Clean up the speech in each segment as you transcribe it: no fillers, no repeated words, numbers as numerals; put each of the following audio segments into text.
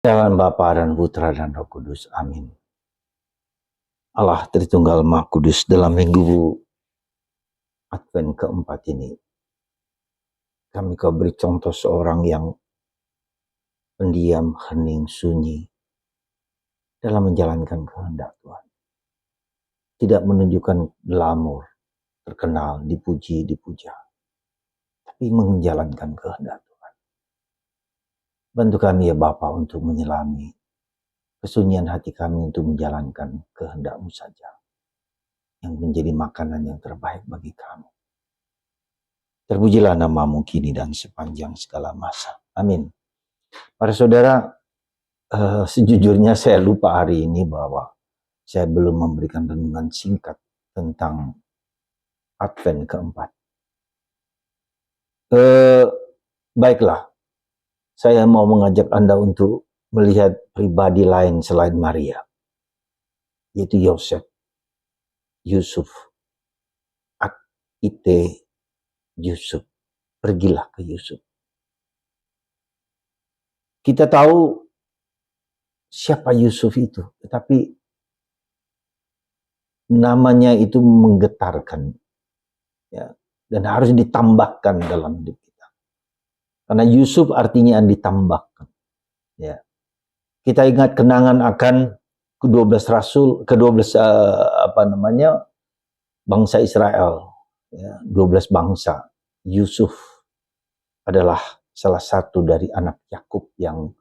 Dalam Bapa dan Putra dan Roh Kudus. Amin. Allah Tritunggal Maha Kudus, dalam minggu Advent keempat ini, kami kau beri contoh seorang yang pendiam, hening, sunyi dalam menjalankan kehendak Tuhan. Tidak menunjukkan glamor, terkenal, dipuji, dipuja, tapi menjalankan kehendak Tuhan. Bantu kami ya Bapa untuk menyelami kesunyian hati kami untuk menjalankan kehendak-Mu saja, yang menjadi makanan yang terbaik bagi kami. Terpujilah nama-Mu kini dan sepanjang segala masa. Amin. Para saudara, sejujurnya saya lupa hari ini bahwa saya belum memberikan renungan singkat tentang Advent keempat. Baiklah, saya mau mengajak Anda untuk melihat pribadi lain selain Maria, yaitu Yusuf, Yusuf. Pergilah ke Yusuf. Kita tahu siapa Yusuf itu, tetapi namanya itu menggetarkan, ya, dan harus ditambahkan dalam hidup kita. Karena Yusuf artinya ditambahkan. Ya. Kita ingat kenangan akan ke-12 rasul, bangsa Israel, ya, 12 bangsa. Yusuf adalah salah satu dari anak Yakub yang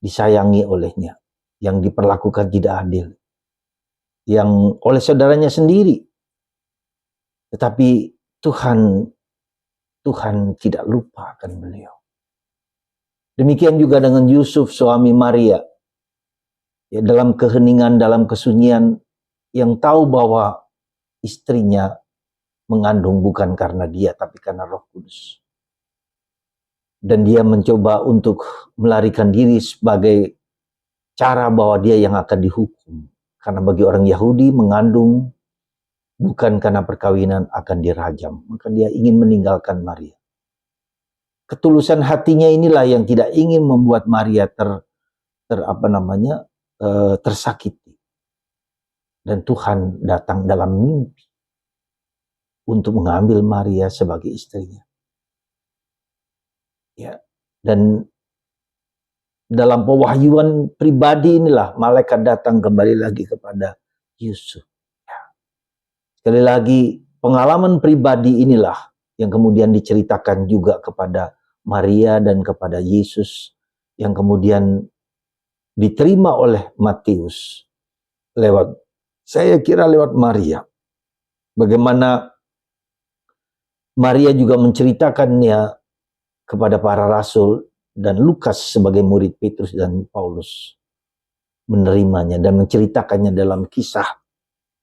disayangi olehnya, yang diperlakukan tidak adil, yang oleh saudaranya sendiri. Tetapi Tuhan tidak lupa akan beliau. Demikian juga dengan Yusuf, suami Maria. Ya, dalam keheningan, dalam kesunyian, yang tahu bahwa istrinya mengandung bukan karena dia, tapi karena Roh Kudus. Dan dia mencoba untuk melarikan diri sebagai cara bahwa dia yang akan dihukum. Karena bagi orang Yahudi mengandung bukan karena perkawinan akan dirajam. Maka dia ingin meninggalkan Maria. Ketulusan hatinya inilah yang tidak ingin membuat Maria tersakiti. Dan Tuhan datang dalam mimpi untuk mengambil Maria sebagai istrinya. Ya, dan dalam pewahyuan pribadi inilah malaikat datang kembali lagi kepada Yusuf. Ya. Sekali lagi, pengalaman pribadi inilah yang kemudian diceritakan juga kepada Maria dan kepada Yesus, yang kemudian diterima oleh Matius lewat Maria. Bagaimana Maria juga menceritakannya kepada para rasul, dan Lukas sebagai murid Petrus dan Paulus menerimanya dan menceritakannya dalam kisah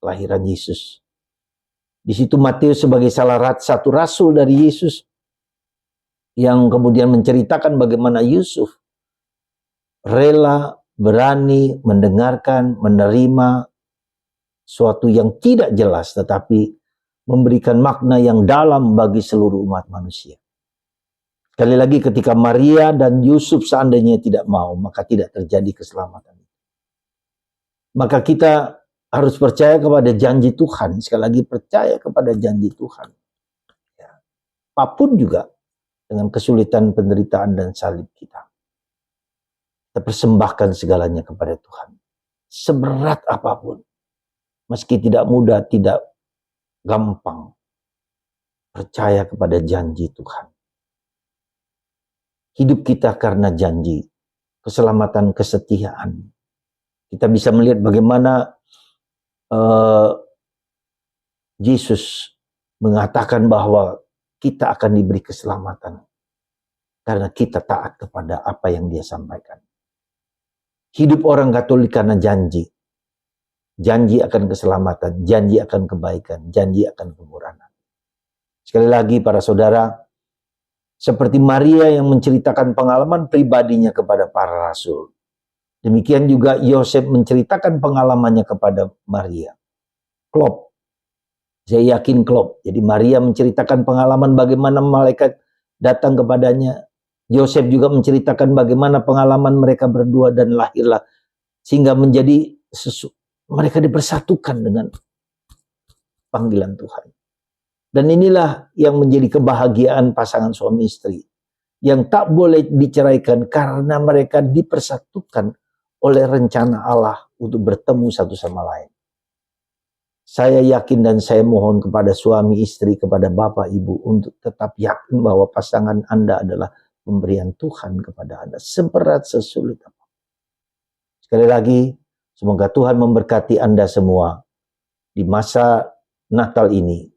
kelahiran Yesus. Di situ Matius sebagai salah satu rasul dari Yesus yang kemudian menceritakan bagaimana Yusuf rela, berani mendengarkan, menerima suatu yang tidak jelas tetapi memberikan makna yang dalam bagi seluruh umat manusia. Sekali lagi, ketika Maria dan Yusuf seandainya tidak mau, maka tidak terjadi keselamatan. Maka kita harus percaya kepada janji Tuhan. Sekali lagi, percaya kepada janji Tuhan. Ya. Apapun juga dengan kesulitan, penderitaan, dan salib kita. Kita persembahkan segalanya kepada Tuhan. Seberat apapun. Meski tidak mudah, tidak gampang. Percaya kepada janji Tuhan. Hidup kita karena janji, keselamatan, kesetiaan. Kita bisa melihat bagaimana Yesus mengatakan bahwa kita akan diberi keselamatan karena kita taat kepada apa yang Dia sampaikan. Hidup orang Katolik karena janji. Janji akan keselamatan, janji akan kebaikan, janji akan kemurahan. Sekali lagi para saudara, seperti Maria yang menceritakan pengalaman pribadinya kepada para rasul. Demikian juga Yosef menceritakan pengalamannya kepada Maria. Klop. Saya yakin klop. Jadi Maria menceritakan pengalaman bagaimana malaikat datang kepadanya Yosef juga menceritakan bagaimana pengalaman mereka berdua dan lahirlah sehingga menjadi mereka dipersatukan dengan panggilan Tuhan. Dan inilah yang menjadi kebahagiaan pasangan suami istri yang tak boleh diceraikan karena mereka dipersatukan oleh rencana Allah untuk bertemu satu sama lain. Saya yakin dan saya mohon kepada suami istri, kepada bapak ibu untuk tetap yakin bahwa pasangan Anda adalah pemberian Tuhan kepada Anda, seberat sesulit apa. Sekali lagi, semoga Tuhan memberkati Anda semua di masa Natal ini.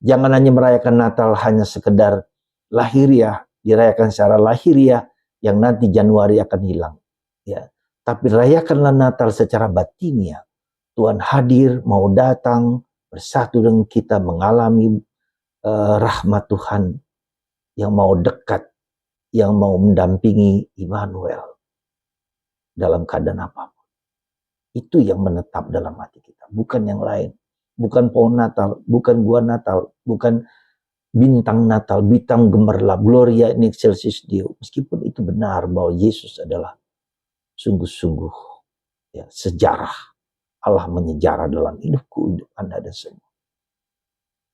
Jangan hanya merayakan Natal hanya sekedar lahiriah, dirayakan secara lahiriah yang nanti Januari akan hilang. Ya, tapi rayakanlah Natal secara batiniah. Tuhan hadir, mau datang, bersatu dengan kita, mengalami rahmat Tuhan yang mau dekat, yang mau mendampingi Immanuel dalam keadaan apapun. Itu yang menetap dalam hati kita, bukan yang lain. Bukan pohon Natal, bukan gua Natal, bukan bintang Natal, bintang gemerlap, Gloria in excelsis Deo. Meskipun itu benar bahwa Yesus adalah sungguh-sungguh ya, sejarah. Allah menyejarah dalam hidupku, hidup Anda dan semua.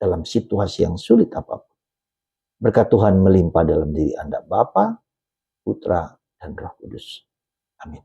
Dalam situasi yang sulit apapun. Berkat Tuhan melimpah dalam diri Anda, Bapa, Putra, dan Roh Kudus. Amin.